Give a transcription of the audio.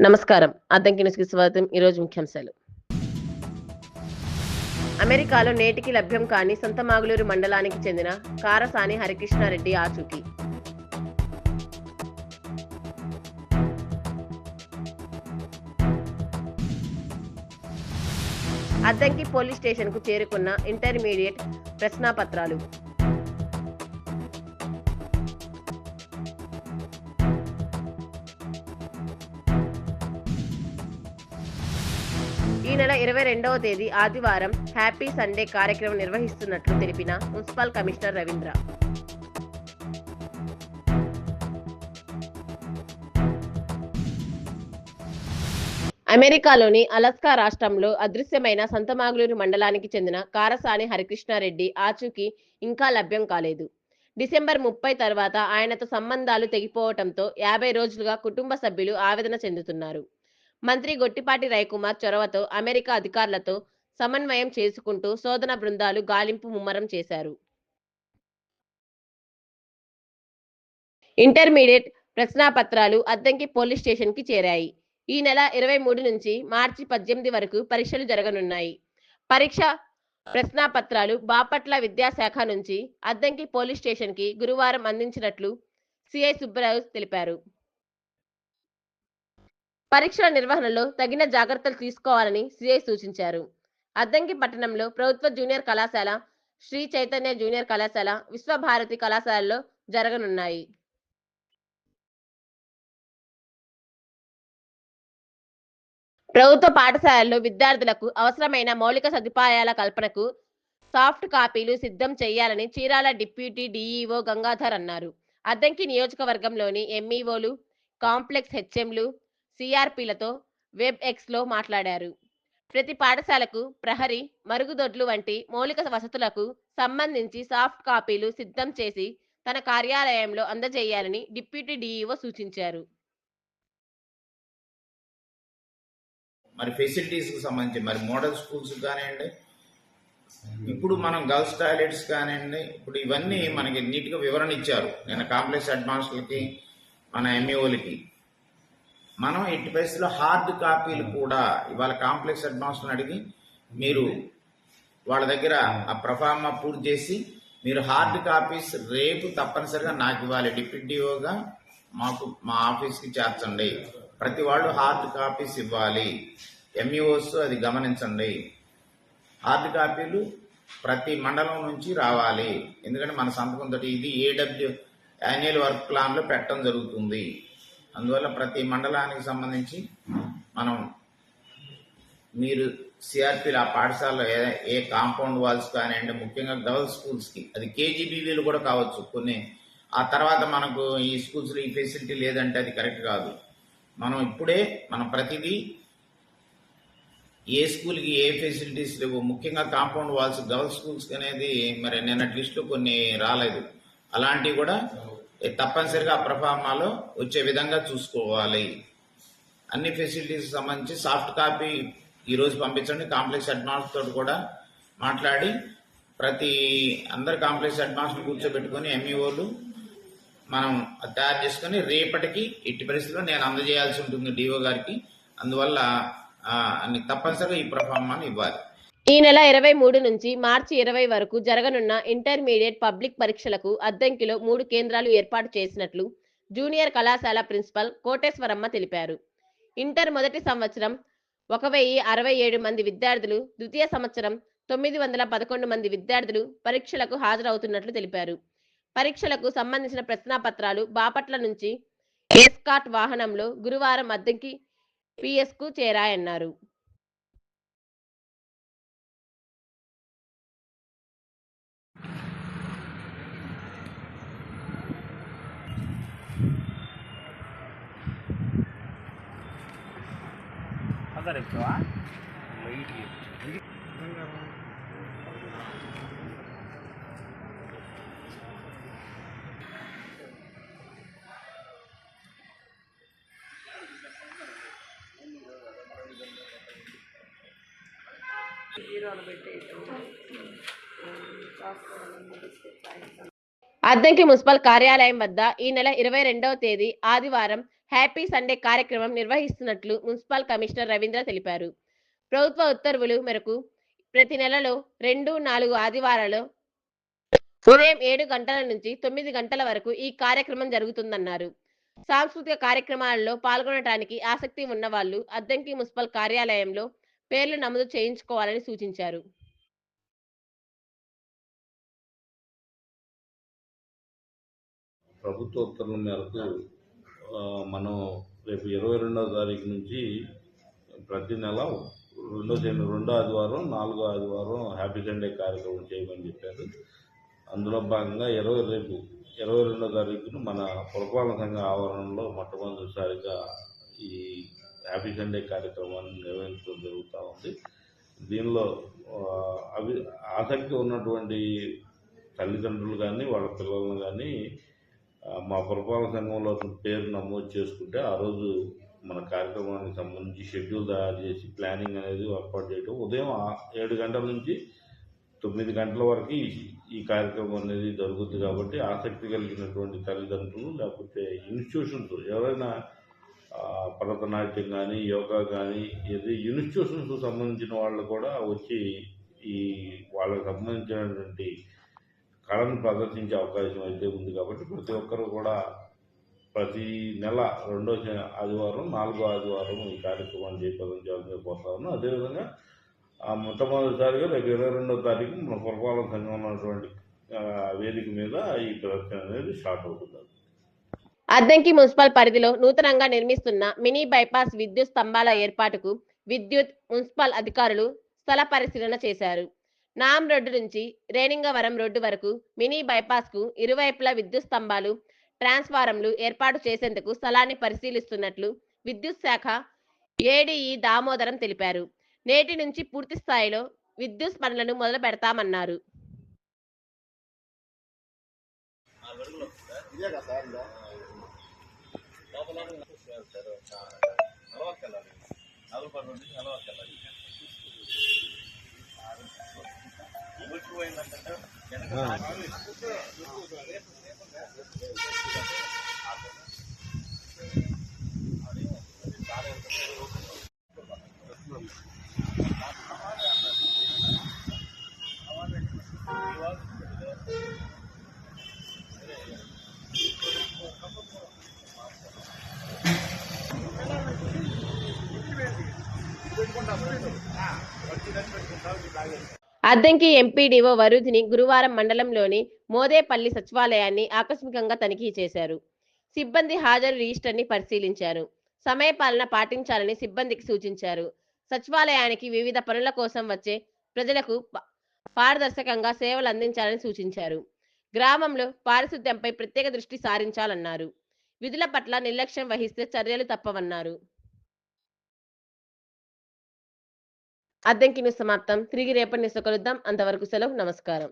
నమస్కారం. అద్దంకి న్యూస్‌కి స్వాగతం. ఈరోజు ముఖ్యాంశాలు. అమెరికాలో నేటికి లభ్యం కాని సంతమాగులూరు మండలానికి చెందిన కారసాని హరికృష్ణారెడ్డి ఆచూకీ. అద్దంకి పోలీస్ స్టేషన్‌కు చేరుకున్న ఇంటర్మీడియట్ ప్రశ్నాపత్రాలు. ఈ నెల 22వ తేదీ ఆదివారం హ్యాపీ సండే కార్యక్రమం నిర్వహిస్తున్నట్లు తెలిపిన మున్సిపల్ కమిషనర్ రవీంద్ర. అమెరికాలోని అలాస్కా రాష్ట్రంలో అదృశ్యమైన సంతమాగులూరు మండలానికి చెందిన కారసాని హరికృష్ణారెడ్డి ఆచూకీ ఇంకా లభ్యం కాలేదు. డిసెంబర్ 30 తర్వాత ఆయనతో సంబంధాలు తెగిపోవటంతో 50 రోజులుగా కుటుంబ సభ్యులు ఆవేదన చెందుతున్నారు. మంత్రి గొట్టిపాటి రవికుమార్ చొరవతో అమెరికా అధికారులతో సమన్వయం చేసుకుంటూ శోధన బృందాలు గాలింపు ముమ్మరం చేశారు. ఇంటర్మీడియట్ ప్రశ్నాపత్రాలు అద్దంకి పోలీస్ స్టేషన్‌కి చేరాయి. ఈ నెల 23 నుంచి మార్చి 18 వరకు పరీక్షలు జరగనున్నాయి. పరీక్ష ప్రశ్నాపత్రాలు బాపట్ల విద్యాశాఖ నుంచి అద్దంకి పోలీస్ స్టేషన్‌కి గురువారం అందించినట్లు సిఐ సుబ్బరాజు తెలిపారు. పరీక్షల నిర్వహణలో తగిన జాగ్రత్తలు తీసుకోవాలని సిఐ సూచించారు. అద్దంకి పట్టణంలో ప్రభుత్వ జూనియర్ కళాశాల, శ్రీ చైతన్య జూనియర్ కళాశాల, విశ్వభారతి కళాశాలలో జరగనున్నాయి. ప్రభుత్వ పాఠశాలల్లో విద్యార్థులకు అవసరమైన మౌలిక సదుపాయాల కల్పనకు సాఫ్ట్ కాపీలు సిద్ధం చేయాలని చీరాల డిప్యూటీ డీఈఓ గంగాధర్ అన్నారు. అద్దంకి నియోజకవర్గంలోని ఎంఈఓలు, కాంప్లెక్స్ హెచ్ఎంలు, సిఆర్పిలతో వెబ్ ఎక్స్లో మాట్లాడారు. ప్రతి పాఠశాలకు ప్రహరీ, మరుగుదొడ్లు వంటి మౌలిక వసతులకు సంబంధించి సాఫ్ట్ కాపీలు సిద్ధం చేసి తన కార్యాలయంలో అందజేయాలని డిప్యూటీ డీఈఓ సూచించారు. మరి ఫెసిలిటీస్కి సంబంధించి మరి మోడల్ స్కూల్స్ కానివ్వండి, ఇప్పుడు మనం గర్ల్స్ టాయిలెట్స్ కానివ్వండి, ఇప్పుడు ఇవన్నీ మనకి నీట్గా వివరణ ఇచ్చారు. నేను కాంప్లెక్స్ హెడ్ మాస్టర్లకి, మన ఎంఈఓలకి మనం ఎట్టి పరిస్థితుల్లో హార్డ్ కాపీలు కూడా ఇవాళ కాంప్లెక్స్ హెడ్ మాస్టర్ని అడిగి మీరు వాళ్ళ దగ్గర ఆ ప్రఫార్మా పూర్తి చేసి మీరు హార్డ్ కాపీస్ రేపు తప్పనిసరిగా నాకు ఇవ్వాలి. డిప్యూటీఓగా మా ఆఫీస్కి చేర్చండి. ప్రతి వాళ్ళు హార్డ్ కాపీస్ ఇవ్వాలి. ఎంఈఓస్ అది గమనించండి. హార్డ్ కాపీలు ప్రతి మండలం నుంచి రావాలి. ఎందుకంటే మన సంతకంతో ఇది ఏడబ్ల్యూ యాన్యువల్ వర్క్ ప్లాన్లో పెట్టడం జరుగుతుంది. అందువల్ల ప్రతి మండలానికి సంబంధించి మనం మీరు సిఆర్పీలు ఆ పాఠశాలలో ఏ కాంపౌండ్ వాల్స్ కానివ్వండి, ముఖ్యంగా గర్ల్స్ స్కూల్స్కి అది కేజీబీవీలు కూడా కావచ్చు కొన్ని. ఆ తర్వాత మనకు ఈ స్కూల్స్లో ఈ ఫెసిలిటీ లేదంటే అది కరెక్ట్ కాదు. మనం ఇప్పుడే మనం ప్రతిదీ ఏ స్కూల్కి ఏ ఫెసిలిటీస్ లేవు, ముఖ్యంగా కాంపౌండ్ వాల్స్ గర్ల్స్ స్కూల్స్కి అనేది మరి నిన్నటి లిస్టులో కొన్ని రాలేదు. అలాంటివి కూడా తప్పనిసరిగా ప్రఫార్మాలో వచ్చే విధంగా చూసుకోవాలి. అన్ని ఫెసిలిటీస్ సంబంధించి సాఫ్ట్ కాపీ ఈరోజు పంపించండి. కాంప్లెక్స్ హెడ్ మాస్టర్ తోటి కూడా మాట్లాడి ప్రతి అందరు కాంప్లెక్స్ హెడ్ మాస్టర్ కూర్చోబెట్టుకొని ఎంఈఓలు మనం తయారు చేసుకొని రేపటికి ఎట్టి పరిస్థితుల్లో నేను అందజేయాల్సి ఉంటుంది డిఓ గారికి. అందువల్ల తప్పనిసరిగా ఈ ప్రఫార్మాను ఇవ్వాలి. ఈ నెల 23 నుంచి మార్చి 20 వరకు జరగనున్న ఇంటర్మీడియట్ పబ్లిక్ పరీక్షలకు అద్దంకిలో 3 కేంద్రాలు ఏర్పాటు చేసినట్లు జూనియర్ కళాశాల ప్రిన్సిపల్ కోటేశ్వరమ్మ తెలిపారు. ఇంటర్ మొదటి సంవత్సరం 1067 మంది విద్యార్థులు, ద్వితీయ సంవత్సరం 911 మంది విద్యార్థులు పరీక్షలకు హాజరవుతున్నట్లు తెలిపారు. పరీక్షలకు సంబంధించిన ప్రశ్నాపత్రాలు బాపట్ల నుంచి ఎస్కాట్ వాహనంలో గురువారం అద్దంకి పిఎస్కు చేరాయన్నారు. అద్దంకి మున్సిపల్ కార్యాలయం వద్ద ఈ నెల 22వ తేదీ ఆదివారం హ్యాపీ సండే కార్యక్రమం నిర్వహిస్తున్నట్లు మున్సిపల్ కమిషనర్ రవీంద్ర తెలిపారు. ప్రభుత్వ ఉత్తర్వుల మేరకు ప్రతి నెలలో 2, 4 ఆదివారాల్లో ఉదయం 7 గంటల నుంచి 9 గంటల వరకు ఈ కార్యక్రమం జరుగుతుందన్నారు. సాంస్కృతిక కార్యక్రమాలలో పాల్గొనడానికి ఆసక్తి ఉన్న వాళ్ళు అద్దంకి మున్సిపల్ కార్యాలయంలో పేర్లు నమోదు చేయించుకోవాలని సూచించారు. ప్రభుత్వ ఉత్తర్వుల మేరకు మనం రేపు 22వ తారీఖు నుంచి ప్రతి నెల రెండో ఆదివారం, 4వ ఆదివారం హ్యాపీ సండే కార్యక్రమం చేయమని చెప్పారు. అందులో భాగంగా రేపు 22వ తారీఖున మన పురపాలక సంఘ ఆవరణలో మొట్టమొదటిసారిగా ఈ హ్యాపీ సండే కార్యక్రమాన్ని నిర్వహించడం జరుగుతూ ఉంది. దీనిలో ఆసక్తి ఉన్నటువంటి తల్లిదండ్రులు కానీ వాళ్ళ పిల్లలను కానీ మా పురపాలక సంఘంలో పేరు నమోదు చేసుకుంటే ఆ రోజు మన కార్యక్రమానికి సంబంధించి షెడ్యూల్ తయారు చేసి ప్లానింగ్ అనేది ఏర్పాటు చేయడం, ఉదయం 7 గంటల నుంచి 9 గంటల వరకు ఈ కార్యక్రమం అనేది జరుగుతుంది. కాబట్టి ఆసక్తి కలిగినటువంటి తల్లిదండ్రులు లేకపోతే ఇన్స్టిట్యూషన్స్ ఎవరైనా భరతనాట్యం కానీ, యోగా కానీ ఏది ఇన్స్టిట్యూషన్స్ సంబంధించిన వాళ్ళు కూడా వచ్చి ఈ వాళ్ళకి సంబంధించినటువంటి కళను ప్రదర్శించే అవకాశం అయితే ఉంది. కాబట్టి ప్రతి ఒక్కరు కూడా ప్రతి నెల 2వ ఆదివారం, 4వ ఆదివారం ఈ కార్యక్రమాన్ని చేపట్టాలని కోరుతాను. అదేవిధంగా మొట్టమొదటిసారిగా రేపు 22వ తారీఖు మన పురపాలక సంఘం ఉన్నటువంటి వేదిక మీద ఈ ప్రదర్శన అనేది స్టార్ట్ అవుతుంది. అద్దంకి మున్సిపల్ పరిధిలో నూతనంగా నిర్మిస్తున్న మినీ బైపాస్ విద్యుత్ స్తంభాల ఏర్పాటుకు మున్సిపల్ అధికారులు స్థల పరిశీలన చేశారు. నామ్ రోడ్డు నుంచి రేణింగవరం రోడ్డు వరకు మినీ బైపాస్ కు ఇరువైపులా విద్యుత్ స్తంభాలు, ట్రాన్స్ఫారంలు ఏర్పాటు చేసేందుకు స్థలాన్ని పరిశీలిస్తున్నట్లు విద్యుత్ శాఖ ఏడీఈ దామోదరం తెలిపారు. నేటి నుంచి పూర్తి స్థాయిలో విద్యుత్ పనులను మొదలు పెడతామన్నారు. అద్దంకి ఎంపీడీఓ వరుధిని గురువారం మండలంలోని మోదేపల్లి సచివాలయాన్ని ఆకస్మికంగా తనిఖీ చేశారు. సిబ్బంది హాజరు రిజిస్టర్ని పరిశీలించారు. సమయపాలన పాటించాలని సిబ్బందికి సూచించారు. సచివాలయానికి వివిధ పనుల కోసం వచ్చే ప్రజలకు పారదర్శకంగా సేవలు అందించాలని సూచించారు. గ్రామంలో పారిశుద్ధ్యంపై ప్రత్యేక దృష్టి సారించాలన్నారు. విధుల పట్ల నిర్లక్ష్యం వహిస్తే చర్యలు తప్పవన్నారు. అద్దంకి న్యూస్ సమాప్తం. తిరిగి రేపటి న్యూస్లో కలుద్దాం. అంతవరకు సెలవు. నమస్కారం.